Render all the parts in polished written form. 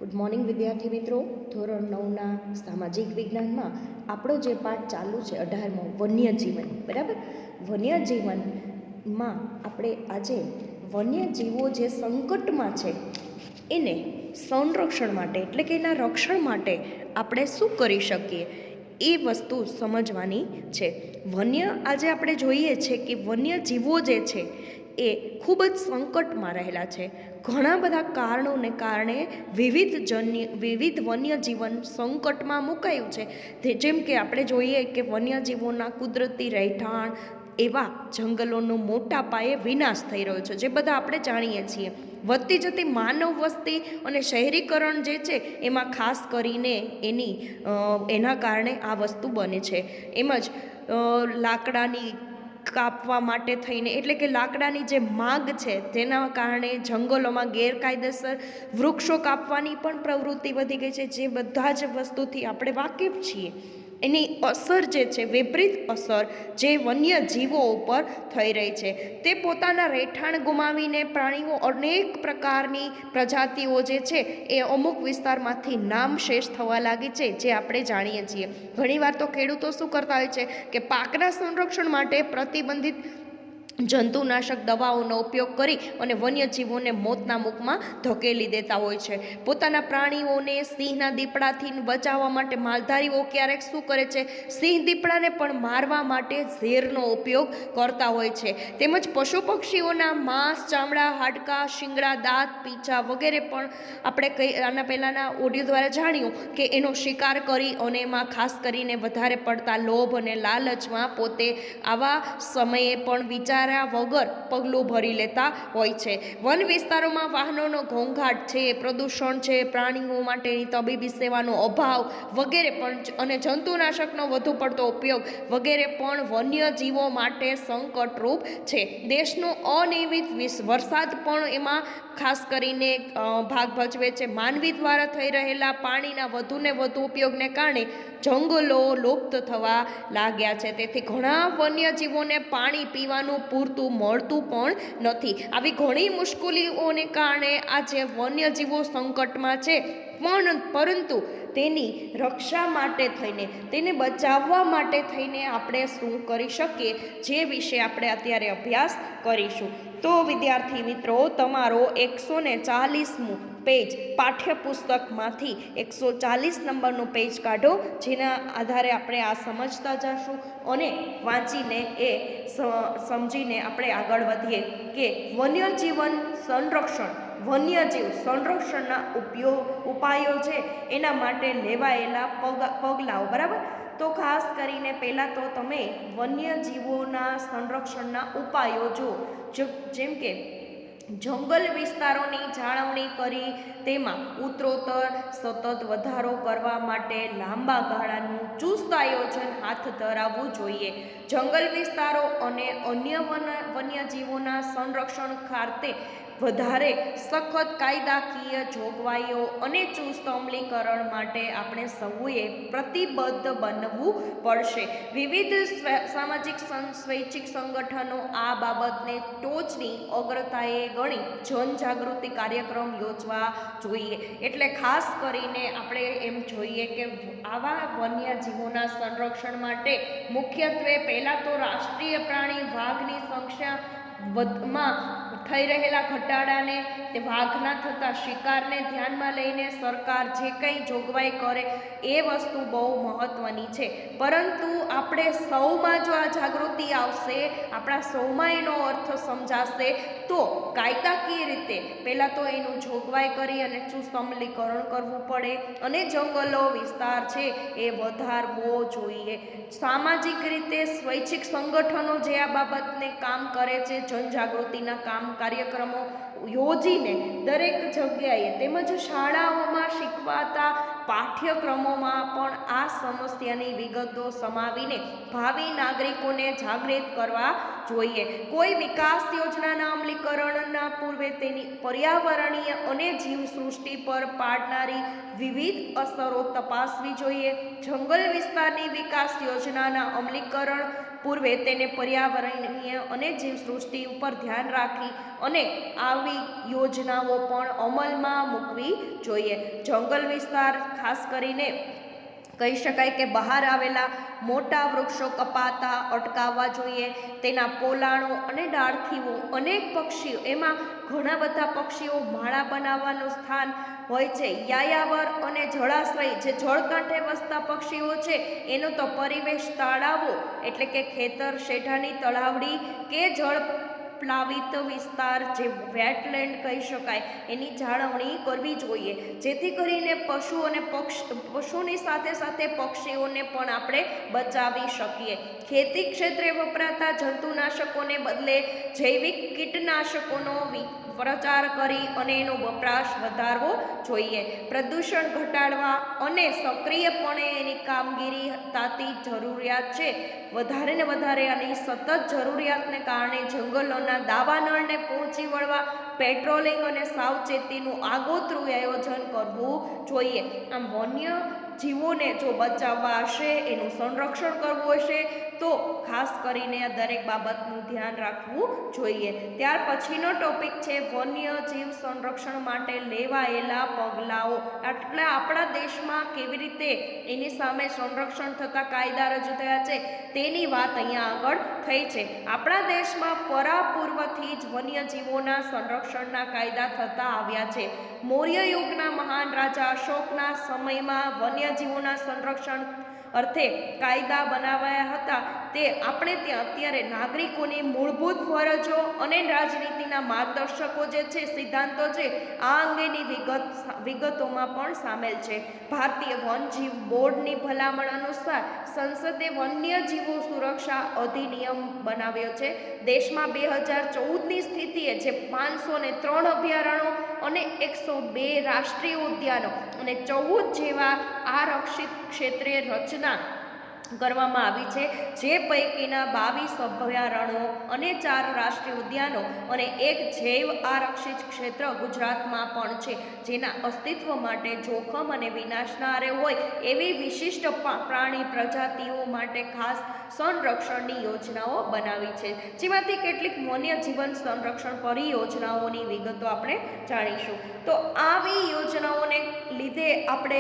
Good morning વિદ્યાર્થી મિત્રો. ધોરણ 9ના સામાજિક વિજ્ઞાનમાં આપણો જે પાઠ ચાલુ છે 18મો વન્યજીવન, બરાબર. વન્યજીવનમાં આપણે આજે વન્યજીવો જે સંકટમાં છે એને સંરક્ષણ માટે એટલે કે એના રક્ષણ માટે આપણે શું કરી શકીએ એ વસ્તુ સમજવાની છે. આજે આપણે જોઈએ છે કે વન્યજીવો જે છે એ ખૂબ જ સંકટમાં રહેલા છે. ઘણા બધા કારણોને કારણે વિવિધ વન્યજીવન સંકટમાં મુકાયું છે. જેમ કે આપણે જોઈએ કે વન્યજીવોના કુદરતી રહેઠાણ એવા જંગલોનો મોટા પાયે વિનાશ થઈ રહ્યો છે, જે બધા આપણે જાણીએ છીએ. વધતી જતી માનવ વસ્તી અને શહેરીકરણ જે છે એમાં ખાસ કરીને એના કારણે આ વસ્તુ બને છે. એમ જ લાકડાની કાપવા માટે થઈને એટલે કે લાકડાની જે માગ છે તેના કારણે જંગલોમાં ગેરકાયદેસર વૃક્ષો કાપવાની પણ પ્રવૃત્તિ વધી ગઈ છે, જે બધા જ વસ્તુથી આપણે વાકેફ છીએ. એની અસર જે છે, વિપરીત અસર જે વન્યજીવો ઉપર થઈ રહી છે, તે પોતાના રહેઠાણ ગુમાવીને પ્રાણીઓ અનેક પ્રકારની પ્રજાતિઓ જે છે એ અમુક વિસ્તારમાંથી નામશેષ થવા લાગી છે, જે આપણે જાણીએ છીએ. ઘણીવાર તો ખેડૂતો શું કરતા હોય છે કે પાકના સંરક્ષણ માટે પ્રતિબંધિત જંતુનાશક દવાઓનો ઉપયોગ કરી અને વન્યજીવોને મોતના મુખમાં ધકેલી દેતા હોય છે. પોતાના પ્રાણીઓને સિંહના દીપડાથી બચાવવા માટે માલધારીઓ ક્યારેક શું કરે છે, સિંહ દીપડાને પણ મારવા માટે ઝેરનો ઉપયોગ કરતા હોય છે. તેમજ પશુ પક્ષીઓના માંસ, ચામડા, હાડકાં, શિંગડા, દાંત, પીંછા વગેરે પણ આપણે આના પહેલાંના ઓડિયો દ્વારા જાણ્યું કે એનો શિકાર કરી અને એમાં ખાસ કરીને વધારે પડતા લોભ અને લાલચમાં પોતે આવા સમયે પણ વિચાર્યા વગર પગલું ભરી લેતા હોય છે. વન વિસ્તારોમાં વાહનોનો ઘોંઘાટ છે, પ્રદૂષણ છે, પ્રાણીઓ માટેની તબીબી સેવાનો અભાવ વગેરે પણ અને જંતુનાશકનો વધુ પડતો ઉપયોગ વગેરે પણ વન્યજીવો માટે સંકટરૂપ છે. દેશનો અનિયમિત વરસાદ પણ એમાં ખાસ કરીને ભાગ ભજવે છે. માનવી દ્વારા થઈ રહેલા પાણીના વધુને વધુ ઉપયોગને કારણે જંગલો લુપ્ત થવા લાગ્યા છે. તેથી ઘણા વન્યજીવોને પાણી પીવાનું પૂરતું મળતું પણ નથી. આવી ઘણી મુશ્કેલીઓને કારણે આજે વન્યજીવો સંકટમાં છે, પરંતુ તેની રક્ષા માટે થઈને, તેને બચાવવા માટે થઈને આપણે શું કરી શકીએ, જે વિશે આપણે અત્યારે અભ્યાસ કરીશું. તો વિદ્યાર્થી મિત્રો, તમારો 140મું પેજ પાઠ્યપુસ્તકમાંથી 140 નંબરનું પેજ કાઢો, જેના આધારે આપણે આ સમજતા જશું અને વાંચીને એ સમજીને આપણે આગળ વધીએ કે વન્યજીવન સંરક્ષણના ઉપાયો છે જેના માટે લેવાયેલા પગલાઓ, બરાબર. તો ખાસ કરીને પહેલાં તો તમે વન્યજીવોના સંરક્ષણના ઉપાયો જો, જેમ કે જંગલ વિસ્તારોની જાળવણી કરી તેમાં ઉત્તરોત્તર સતત વધારો કરવા માટે લાંબા ગાળાનું ચુસ્ત આયોજન હાથ ધરાવવું જોઈએ. જંગલ વિસ્તારો અને અન્ય વન્યજીવોના સંરક્ષણ ખાતે વધારે સખત કાયદાકીય જોગવાઈઓ અને ચુસ્ત અમલીકરણ માટે આપણે સૌએ પ્રતિબદ્ધ બનવું પડશે. વિવિધ સામાજિક સ્વૈચ્છિક સંગઠનો આ બાબતને ટોચની અગ્રતાએ ગણી જનજાગૃતિ કાર્યક્રમ યોજવા જોઈએ. એટલે ખાસ કરીને આપણે એમ જોઈએ કે આવા વન્યજીવોના સંરક્ષણ માટે મુખ્યત્વે પહેલાં તો રાષ્ટ્રીય પ્રાણી વાઘની સંખ્યામાં થઈ રહેલા ઘટાડાને, તે વાઘના થતા શિકારને ધ્યાનમાં લઈને સરકાર જે કંઈ જોગવાઈ કરે એ વસ્તુ બહુ મહત્ત્વની છે. પરંતુ આપણે સૌમાં જો આ જાગૃતિ આવશે, આપણા સૌમાં એનો અર્થ સમજાશે, તો કાયદાકીય રીતે પહેલાં તો એનું જોગવાઈ કરી અને ચુસ્ત અમલીકરણ કરવું પડે અને જંગલો વિસ્તાર છે એ વધારવો જોઈએ. સામાજિક રીતે સ્વૈચ્છિક સંગઠનો જે આ બાબતને કામ કરે છે, જનજાગૃતિના કાર્યક્રમો યોજીને દરેક જગ્યાએ તેમજ શાળાઓમાં શીખવાતા પાઠ્યક્રમોમાં પણ આ સમસ્યાની વિગતો સમાવીને ભાવિ નાગરિકોને જાગૃત કરવા જોઈએ. કોઈ વિકાસ યોજનાના અમલીકરણના પૂર્વે તેની પર્યાવરણીય અને જીવસૃષ્ટિ પર પાડનારી વિવિધ અસરો તપાસવી જોઈએ. જંગલ વિસ્તારની વિકાસ યોજનાના અમલીકરણ પૂર્વે તેને પર્યાવરણીય અને જીવસૃષ્ટિ ઉપર ધ્યાન રાખી અને આવી યોજનાઓ પણ અમલમાં મૂકવી જોઈએ. જંગલ વિસ્તાર ખાસ કરીને કહી શકાય કે બહાર આવેલા મોટા વૃક્ષો કપાતા અટકાવવા જોઈએ. તેના પોલાણો અને ડાળખીઓ અનેક પક્ષીઓ, એમાં ઘણા બધા પક્ષીઓ માળા બનાવવાનું સ્થાન હોય છે. યાયાવર અને જળાશય, જે જળકાંઠે વસતા પક્ષીઓ છે, એનો તો પરિવેશ તળાવો એટલે કે ખેતર, શેઢાની તળાવડી કે જળ પ્લાવિત વિસ્તાર, જે વેટલેન્ડ કહી શકાય, એની જાળવણી કરવી જોઈએ, જેથી કરીને પશુ અને પશુની સાથે સાથે પક્ષીઓને પણ આપણે બચાવી શકીએ. ખેતી ક્ષેત્રે વપરાતા જંતુનાશકોને બદલે જૈવિક કીટનાશકોનો પ્રચાર કરી અને એનો વપરાશ વધારવો જોઈએ. પ્રદૂષણ ઘટાડવા અને સક્રિયપણે એની કામગીરી તાતી જરૂરિયાત છે. વધારે ને વધારે આની સતત જરૂરિયાતને કારણે જંગલોના દાવાનળને પહોંચી વળવા પેટ્રોલિંગ અને સાવચેતીનું આગોતરું આયોજન કરવું જોઈએ. આમ વન્ય જીવોને જો બચાવવા હશે, એનું સંરક્ષણ કરવું હશે, તો ખાસ કરીને આ દરેક બાબતનું ધ્યાન રાખવું જોઈએ. ત્યાર પછીનો ટોપિક છે વન્ય જીવ સંરક્ષણ માટે લેવાયેલા પગલાઓ. એટલે આપણા દેશમાં કેવી રીતે એની સામે સંરક્ષણ થતા કાયદા રજૂ થયા છે તેની વાત અહીંયા આગળ થઈ છે. આપણા દેશમાં પરાપૂર્વથી જ વન્યજીવોના સંરક્ષણના કાયદા થતા આવ્યા છે. મૌર્ય યુગના મહાન રાજા અશોકના સમયમાં વન્યજીવોના સંરક્ષણ અર્થે કાયદા બનાવાયા હતા. તે આપણે ત્યાં અત્યારે નાગરિકોની મૂળભૂત ફરજો અને રાજનીતિના માર્ગદર્શકો જે છે, સિદ્ધાંતો છે, આ અંગેની વિગતોમાં પણ સામેલ છે. ભારતીય વનજીવ બોર્ડની ભલામણ અનુસાર સંસદે વન્યજીવો સુરક્ષા અધિનિયમ બનાવ્યો છે. દેશમાં 2014ની સ્થિતિએ જે 503 અભયારણ્યો અને 102 રાષ્ટ્રીય ઉદ્યાનો અને 14 જેવા આરક્ષિત ક્ષેત્રે રચના કરવામાં આવી છે. જે પૈકીના 22 અભયારણ્યો અને 4 રાષ્ટ્રીય ઉદ્યાનો અને 1 જૈવ આરક્ષિત ક્ષેત્ર ગુજરાતમાં પણ છે, જેના અસ્તિત્વ માટે જોખમ અને વિનાશના આરે હોય એવી વિશિષ્ટ પ્રાણી પ્રજાતિઓ માટે ખાસ સંરક્ષણની યોજનાઓ બનાવી છે. જેમાંથી કેટલીક વન્ય જીવન સંરક્ષણ પરિયોજનાઓની વિગતો આપણે જાણીશું. તો આવી યોજનાઓને લીધે આપણે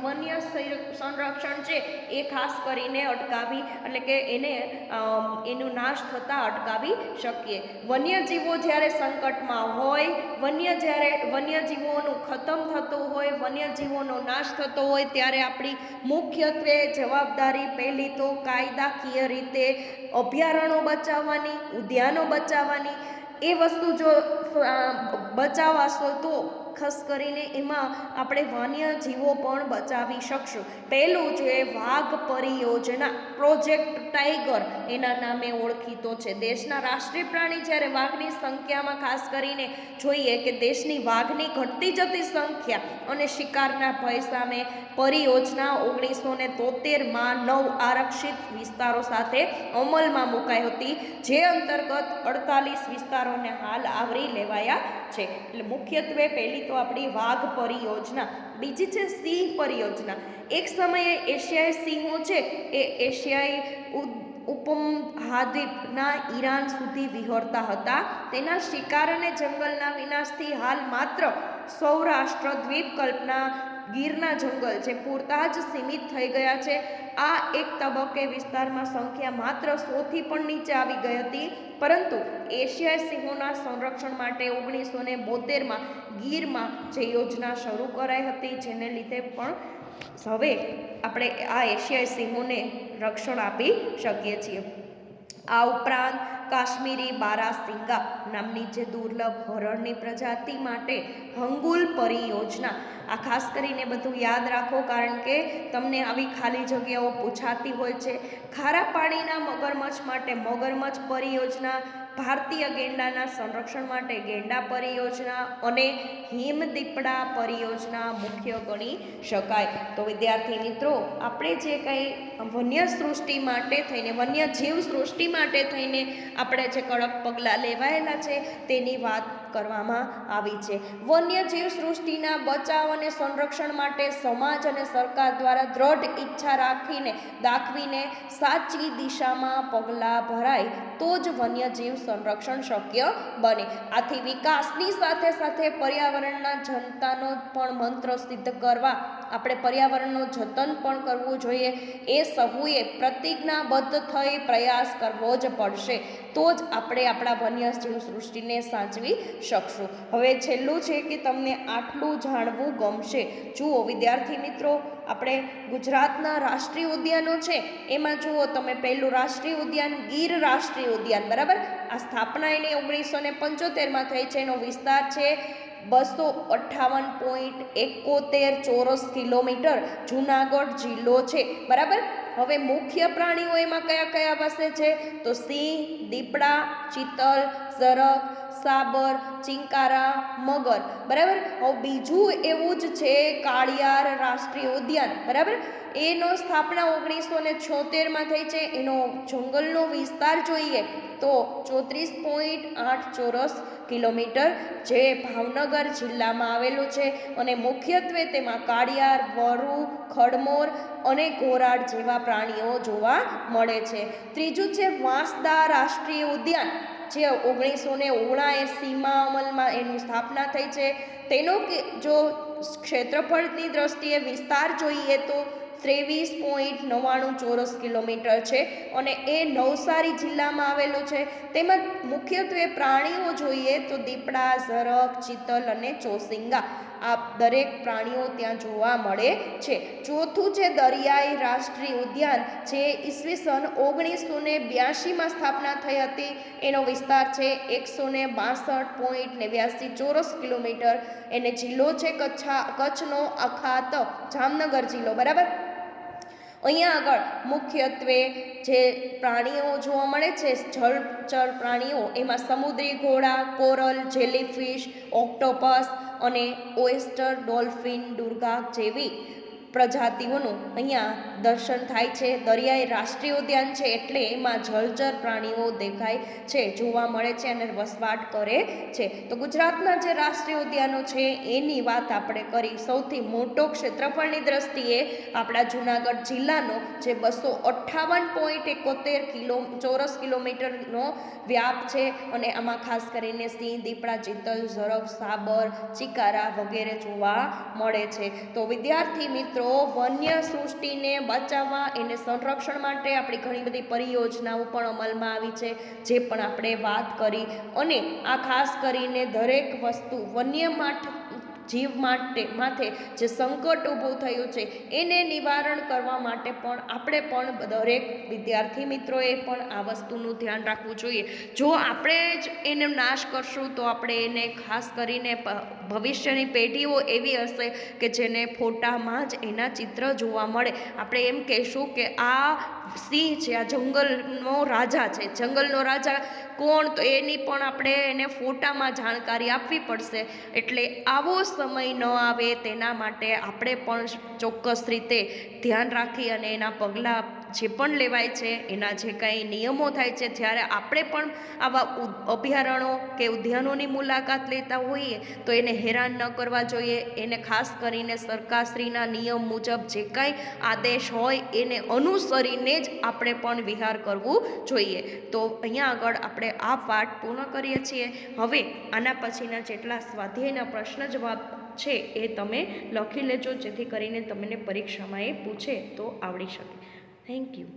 વન્ય સંરક્ષણ છે એ ખાસ કરીને અટકાવી, એટલે કે એનો નાશ થતાં અટકાવી શકીએ. વન્યજીવો જ્યારે સંકટમાં હોય, વન્યજીવોનું ખતમ થતું હોય, વન્યજીવોનો નાશ થતો હોય, ત્યારે આપણી મુખ્યત્વે જવાબદારી પહેલી તો કાયદાકીય રીતે અભયારણ્યો બચાવવાની, ઉદ્યાનો બચાવવાની. એ વસ્તુ જો બચાવાશો તો ખાસ કરીને એમાં આપણે વન્યજીવો પણ બચાવી શકશું. પહેલું છે વાઘ પરિયોજના, પ્રોજેક્ટ ટાઈગર એના નામે ઓળખીતો છે. દેશના રાષ્ટ્રીય પ્રાણી જ્યારે વાઘની સંખ્યામાં ખાસ કરીને જોઈએ કે દેશની વાઘની ઘટતી જતી સંખ્યા અને શિકારના ભય સામે પરિયોજના 1973માં 9 આરક્ષિત વિસ્તારો સાથે અમલમાં મુકાઈ હતી, જે અંતર્ગત 48 વિસ્તારોને હાલ આવરી લેવાયા છે. એટલે મુખ્યત્વે પહેલી તો આપણી વાઘ પરિયોજના. બીજી છે સિંહ પરિયોજના. એક સમયે એશિયાઈ સિંહો છે એ એશિયાઈ ઉપમહાદ્વીપના ઈરાન સુધી વિહરતા હતા. તેના શિકાર અને જંગલના વિનાશથી હાલ માત્ર સૌરાષ્ટ્ર દ્વીપકલ્પના ગીરના જંગલ જે પૂરતા જ સીમિત થઈ ગયા છે. આ એક તબક્કે વિસ્તારમાં સંખ્યા માત્ર 100થી પણ નીચે આવી ગઈ હતી. પરંતુ એશિયાઈ સિંહોના સંરક્ષણ માટે 1972માં ગીરમાં જે યોજના શરૂ કરાઈ હતી, જેને લીધે પણ હવે આપણે આ એશિયાઈ સિંહોને રક્ષણ આપી શકીએ છીએ. આ ઉપરાંત કાશ્મીરી બારાસિંગા નામની જે દુર્લભ હરણની પ્રજાતિ માટે હંગુલ પરિયોજના. આ ખાસ કરીને બધું યાદ રાખો, કારણ કે તમને આવી ખાલી જગ્યાઓ પૂછાતી હોય છે. ખારા પાણીના મગરમચ્છ માટે મગરમચ્છ પરિયોજના, ભારતીય ગેંડાના સંરક્ષણ માટે ગેંડા પરિયોજના અને હિમદીપડા પરિયોજના મુખ્ય ગણી શકાય. તો વિદ્યાર્થી મિત્રો, આપણે જે કંઈ વન્ય સૃષ્ટિ માટે થઈને, વન્ય જીવ સૃષ્ટિ માટે થઈને આપણે જે કડક પગલાં લેવાયેલા છે તેની વાત કરવામાં આવી છે. વન્યજીવ સૃષ્ટિના બચાવ અને સંરક્ષણ માટે સમાજ અને સરકાર દ્વારા દ્રઢ ઈચ્છા દાખવીને સાચી દિશામાં પગલાં ભરાય તો જ વન્યજીવ સંરક્ષણ શક્ય બને. આથી વિકાસની સાથે સાથે પર્યાવરણના જતનનો પણ મંત્ર સિદ્ધ કરવા આપણે પર્યાવરણનું જતન પણ કરવું જોઈએ. એ સહુએ પ્રતિજ્ઞાબદ્ધ થઈ પ્રયાસ કરવો જ પડશે. તો જ આપણે આપણા વન્યજીવ સૃષ્ટિને સાચવી શકશું. હવે છેલ્લું છે કે તમને આટલું જાણવું ગમશે. જુઓ વિદ્યાર્થી મિત્રો, આપણે ગુજરાતના રાષ્ટ્રીય ઉદ્યાનો છે એમાં જુઓ તમે, પહેલું રાષ્ટ્રીય ઉદ્યાન ગીર રાષ્ટ્રીય ઉદ્યાન, બરાબર. આ સ્થાપના એની 1975માં થઈ છે. એનો વિસ્તાર છે 258.71 ચોરસ કિલોમીટર. જુનાગઢ જિલ્લો છે, બરાબર. હવે મુખ્ય પ્રાણીઓ એમાં કયા કયા વસે છે? તો સિંહ, દીપડા, ચિત્તલ, ઝરખ, સાબર, ચિંકારા, મગર, બરાબર. હવે બીજું એવું જ છે કાળિયાર રાષ્ટ્રીય ઉદ્યાન, બરાબર. એનો સ્થાપના 1976માં થઈ છે. એનો જંગલનો વિસ્તાર જોઈએ તો 34.8 ચોરસ કિલોમીટર, જે ભાવનગર જિલ્લામાં આવેલું છે. અને મુખ્યત્વે તેમાં કાળિયાર, વરુ, ખડમોર અને ઘોરાડ જેવા પ્રાણીઓ જોવા મળે છે. ત્રીજું છે વાંસદા રાષ્ટ્રીય ઉદ્યાન, જે 1979માં અમલમાં એનું સ્થાપના થઈ છે. તેનો જો ક્ષેત્રફળની દ્રષ્ટિએ વિસ્તાર જોઈએ તો 23.99 ચોરસ કિલોમીટર છે અને એ નવસારી જિલ્લામાં આવેલું છે. તેમાં મુખ્યત્વે પ્રાણીઓ જોઈએ તો દીપડા, ઝરખ, ચિત્તલ અને ચોસિંગા, આ દરેક પ્રાણીઓ ત્યાં જોવા મળે છે. ચોથું છે દરિયાઈ રાષ્ટ્રીય ઉદ્યાન, જે ઈસવીસન 1982માં સ્થાપના થઈ હતી. એનો વિસ્તાર છે 162.89 ચોરસ કિલોમીટર. એને જિલ્લો છે કચ્છનો અખાત, જામનગર જિલ્લો, બરાબર. અહીંયા આગળ મુખ્યત્વે જે પ્રાણીઓ જોવા મળે છે, જળચર પ્રાણીઓ, એમાં સમુદ્રી ઘોડા, કોરલ, જેલીફિશ, ઓક્ટોપસ અને ઓયસ્ટર, ડોલ્ફિન, ડુરગાક જેવી પ્રજાતિઓનું અહીંયા દર્શન થાય છે. દરિયાઈ રાષ્ટ્રીય ઉદ્યાન છે એટલે એમાં જળચર પ્રાણીઓ દેખાય છે, જોવા મળે છે અને વસવાટ કરે છે. તો ગુજરાતના જે રાષ્ટ્રીય ઉદ્યાનો છે એની વાત આપણે કરી. સૌથી મોટો ક્ષેત્રફળની દ્રષ્ટિએ આપણા જુનાગઢ જિલ્લાનો જે 258.71 ચોરસ કિલોમીટરનો વ્યાપ છે. અને આમાં ખાસ કરીને સિંહ, દીપડા, ચિત્તલ, ઝરખ, સાબર, ચિકારા વગેરે જોવા મળે છે. તો વિદ્યાર્થી મિત્રો, વન્ય સૃષ્ટિને બચાવવા, એને સંરક્ષણ માટે આપણી ઘણી બધી પરિયોજનાઓ પણ અમલમાં આવી છે, જે પણ આપણે વાત કરી. અને આ ખાસ કરીને દરેક વસ્તુ વન્ય જીવ માથે જે સંકટ ઊભું થયું છે એને નિવારણ કરવા માટે પણ આપણે પણ દરેક વિદ્યાર્થી મિત્રોએ પણ આ વસ્તુનું ધ્યાન રાખવું જોઈએ. જો આપણે જ એને નાશ કરશું તો આપણે એને ખાસ કરીને ભવિષ્યની પેઢીઓ એવી હશે કે જેને ફોટામાં જ એના ચિત્ર જોવા મળે. આપણે એમ કહીશું કે આ સિંહ છે, આ જંગલનો રાજા છે. જંગલનો રાજા કોણ? તો એની પણ આપણે એને ફોટામાં જાણકારી આપવી પડશે. એટલે આવો સમય ન આવે તેના માટે આપણે પણ ચોક્કસ રીતે ધ્યાન રાખી અને એના પગલાં જે પણ લેવાય છે, એના જે કાંઈ નિયમો થાય છે, જ્યારે આપણે પણ આવા અભયારણ્યો કે ઉદ્યાનોની મુલાકાત લેતા હોઈએ તો એને હેરાન ન કરવા જોઈએ. એને ખાસ કરીને સરકારશ્રીના નિયમ મુજબ જે કાંઈ આદેશ હોય એને અનુસરીને જ આપણે પણ વિહાર કરવું જોઈએ. તો અહીંયા આગળ આપણે આ પાઠ પૂર્ણ કરીએ છીએ. હવે આના પછીના જેટલા સ્વાધ્યાયના પ્રશ્ન જવાબ છે એ તમે લખી લેજો, જેથી કરીને તમને પરીક્ષામાં એ પૂછે તો આવડી શકે. Thank you.